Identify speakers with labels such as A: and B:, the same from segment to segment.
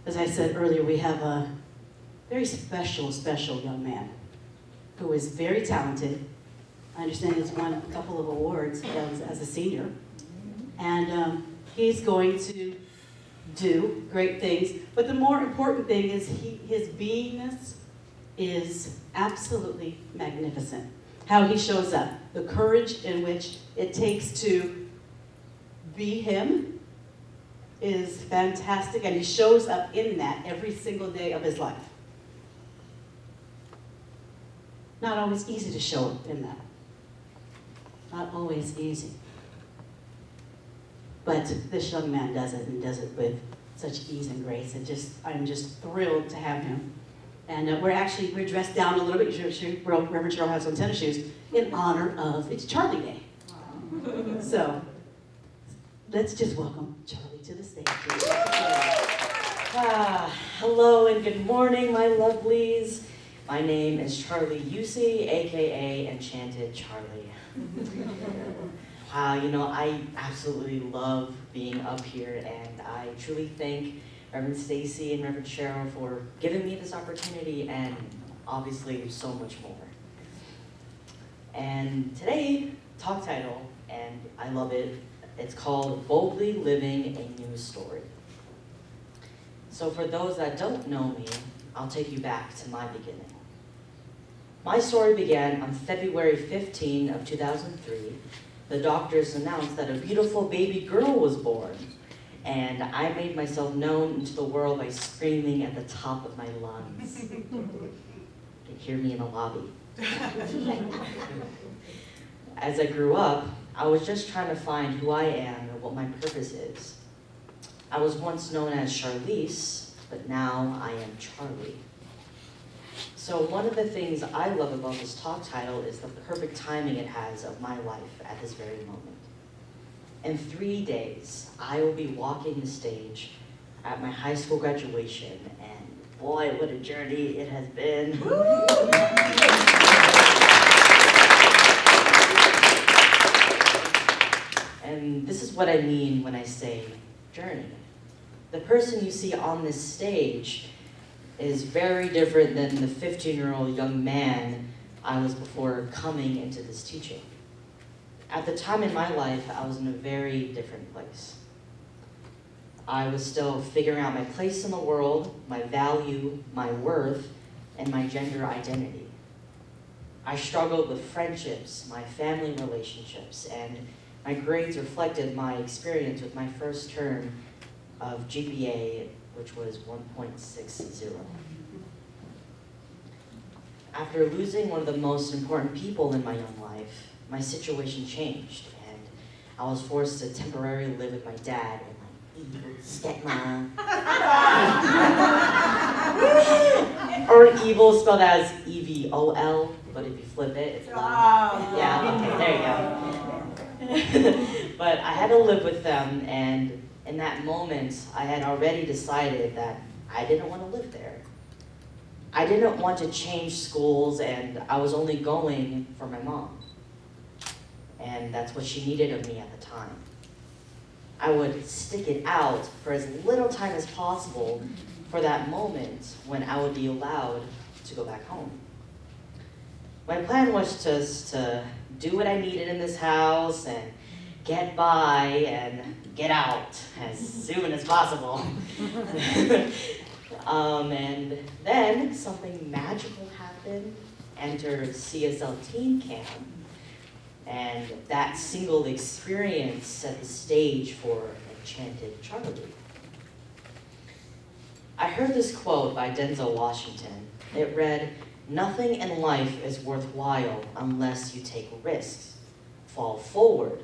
A: As I said earlier, we have a very special young man who is very talented. I understand he's won a couple of awards as a senior. And he's going to do great things. But the more important thing is his beingness is absolutely magnificent. How he shows up, the courage in which it takes to be him is fantastic, and he shows up in that every single day of his life. Not always easy to show up in that. Not always easy. But this young man does it, and does it with such ease and grace. And I'm just thrilled to have him. And we're dressed down a little bit. Reverend Cheryl has on tennis shoes in honor of, it's Charlie Day. So let's just welcome Charlie to the stage.
B: Hello and good morning, my lovelies. My name is Charlie USI, aka Enchanted Charlie. I absolutely love being up here, and I truly thank Reverend Stacy and Reverend Cheryl for giving me this opportunity, and obviously so much more. And today, talk title, and I love it, it's called Boldly Living a New Story. So for those that don't know me, I'll take you back to my beginning. My story began on February 15 of 2003. The doctors announced that a beautiful baby girl was born, and I made myself known into the world by screaming at the top of my lungs. You can hear me in the lobby. As I grew up, I was just trying to find who I am and what my purpose is. I was once known as Charlize, but now I am Charlie. So one of the things I love about this talk title is the perfect timing it has of my life at this very moment. In 3 days, I will be walking the stage at my high school graduation, and boy, what a journey it has been. And this is what I mean when I say journey. The person you see on this stage is very different than the 15-year-old young man I was before coming into this teaching. At the time in my life, I was in a very different place. I was still figuring out my place in the world, my value, my worth, and my gender identity. I struggled with friendships, my family relationships, and my grades reflected my experience with my first term of GPA, which was 1.60. After losing one of the most important people in my young life, my situation changed, and I was forced to temporarily live with my dad and my evil stepmom. Or evil spelled as EVOL, but if you flip it, it's love. Yeah, okay, there you go. But I had to live with them, and in that moment, I had already decided that I didn't want to live there. I didn't want to change schools, and I was only going for my mom. And that's what she needed of me at the time. I would stick it out for as little time as possible for that moment when I would be allowed to go back home. My plan was just to do what I needed in this house and get by and get out as soon as possible. And then something magical happened. Entered CSL Teen Camp, and that single experience set the stage for Enchanted Charlie. I heard this quote by Denzel Washington. It read, "Nothing in life is worthwhile unless you take risks. Fall forward.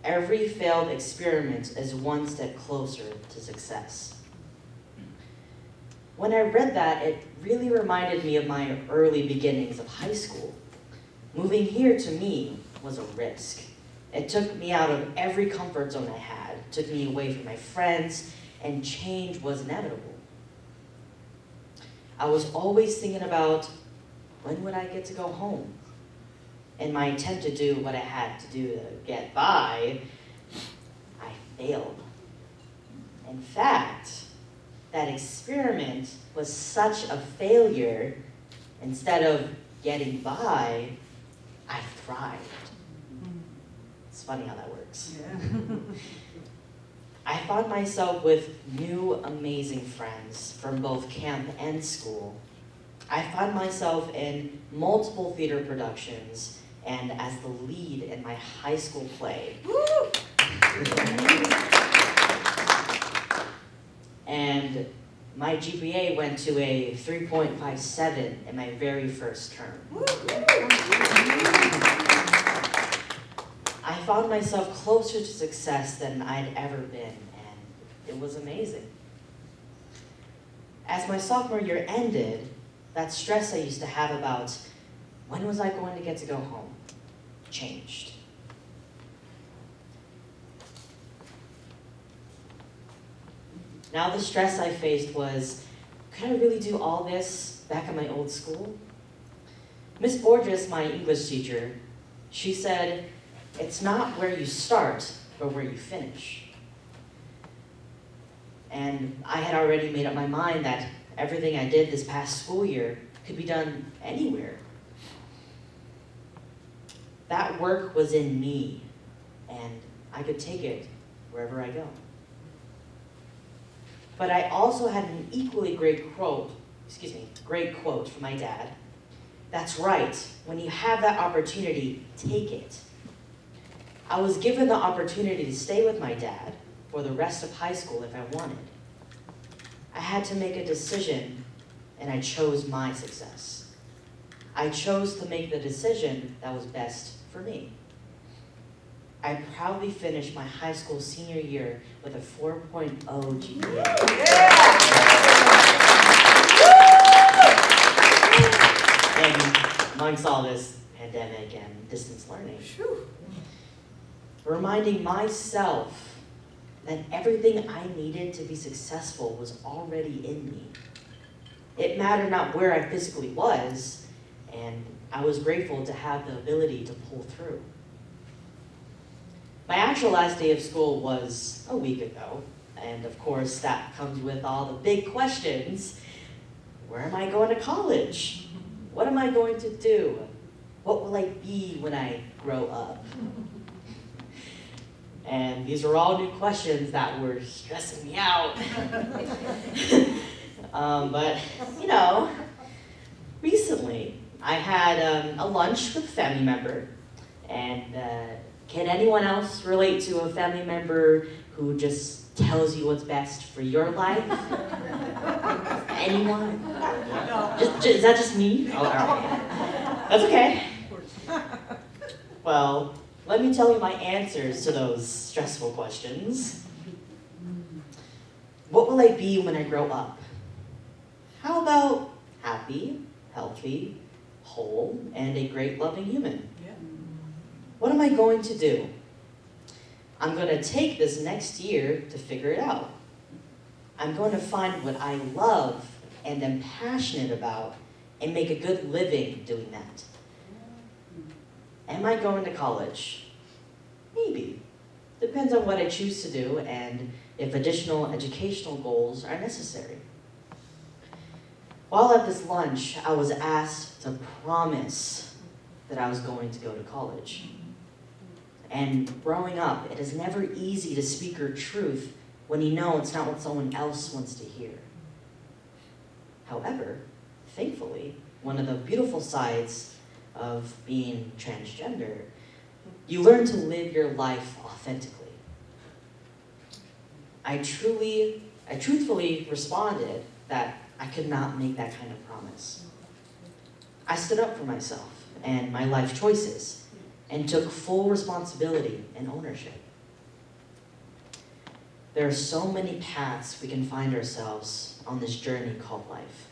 B: Every failed experiment is one step closer to success." When I read that, it really reminded me of my early beginnings of high school. Moving here to me was a risk. It took me out of every comfort zone I had, took me away from my friends, and change was inevitable. I was always thinking about, when would I get to go home? In my attempt to do what I had to do to get by, I failed. In fact, that experiment was such a failure, instead of getting by, I thrived. It's funny how that works.
C: Yeah.
B: I found myself with new amazing friends from both camp and school. I found myself in multiple theater productions and as the lead in my high school play. And my GPA went to a 3.57 in my very first term. I found myself closer to success than I'd ever been, and it was amazing. As my sophomore year ended, that stress I used to have about when was I going to get to go home changed. Now the stress I faced was, could I really do all this back at my old school? Miss Borges, my English teacher, she said, it's not where you start, but where you finish. And I had already made up my mind that everything I did this past school year could be done anywhere. That work was in me, and I could take it wherever I go. But I also had an equally great quote from my dad. That's right, when you have that opportunity, take it. I was given the opportunity to stay with my dad for the rest of high school if I wanted. I had to make a decision, and I chose my success. I chose to make the decision that was best for me. I proudly finished my high school senior year with a 4.0 GPA. And amongst all this pandemic and distance learning, reminding myself that everything I needed to be successful was already in me. It mattered not where I physically was, and I was grateful to have the ability to pull through. My actual last day of school was a week ago, and of course that comes with all the big questions. Where am I going to college? What am I going to do? What will I be when I grow up? And these are all new questions that were stressing me out. But, recently I had a lunch with a family member, and can anyone else relate to a family member who just tells you what's best for your life? Anyone? Is that just me? Oh, all right. That's okay. Well, let me tell you my answers to those stressful questions. What will I be when I grow up? How about happy, healthy, whole, and a great loving human? What am I going to do? I'm going to take this next year to figure it out. I'm going to find what I love and am passionate about and make a good living doing that. Am I going to college? Maybe. Depends on what I choose to do and if additional educational goals are necessary. While at this lunch, I was asked to promise that I was going to go to college. And growing up, it is never easy to speak your truth when you know it's not what someone else wants to hear. However, thankfully, one of the beautiful sides of being transgender, you learn to live your life authentically. I truthfully responded that I could not make that kind of promise. I stood up for myself and my life choices and took full responsibility and ownership. There are so many paths we can find ourselves on this journey called life.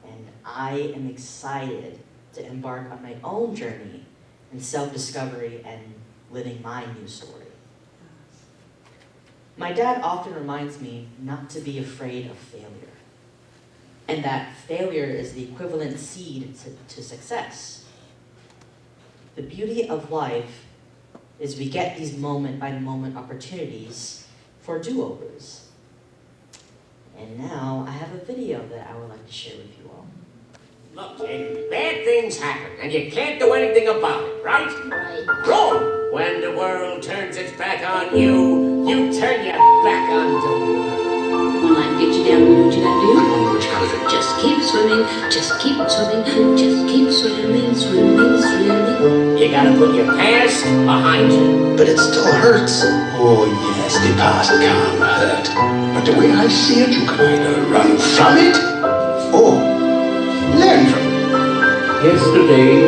B: And I am excited to embark on my own journey in self-discovery and living my new story. My dad often reminds me not to be afraid of failure, and that failure is the equivalent seed to success. The beauty of life is we get these moment-by-moment opportunities for do-overs. And video that I would like to share with you all.
C: Look, kid, bad things happen, and you can't do anything about it, right? Wrong! When the world turns its back on you, you turn your back on the world.
D: One line gets you down, what you gotta do?
C: Which color is it?
D: Just keep swimming, just keep swimming, just keep swimming, swimming, swimming.
C: You gotta put your past behind you.
E: But it still hurts. Oh, yes, the past can hurt. But the way I see it, you can either run from it or learn from it.
F: Yesterday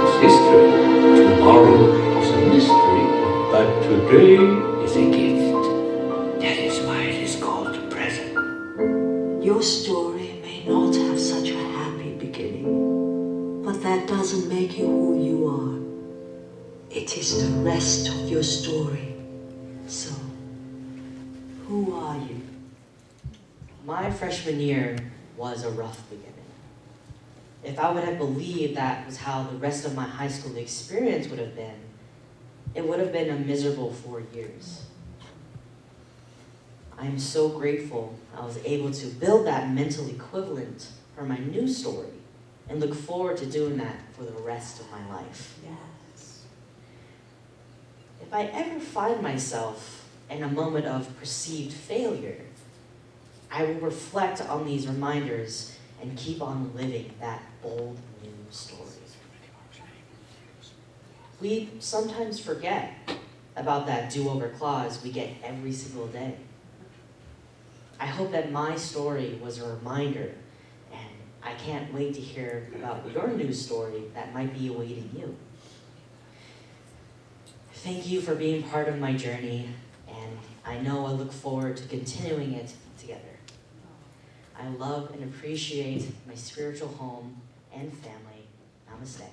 F: is history, tomorrow is a mystery, but today is a gift. That is why it is called the present.
G: Your story may not have such a happy beginning, but that doesn't make you who you are. It is the rest of your story. So, who are you?
B: My freshman year was a rough beginning. If I would have believed that was how the rest of my high school experience would have been, it would have been a miserable 4 years. I am so grateful I was able to build that mental equivalent for my new story and look forward to doing that for the rest of my life.
G: Yes.
B: If I ever find myself in a moment of perceived failure, I will reflect on these reminders and keep on living that bold new story. We sometimes forget about that do-over clause we get every single day. I hope that my story was a reminder, and I can't wait to hear about your new story that might be awaiting you. Thank you for being part of my journey, and I know I look forward to continuing it together. I love and appreciate my spiritual home and family. Namaste.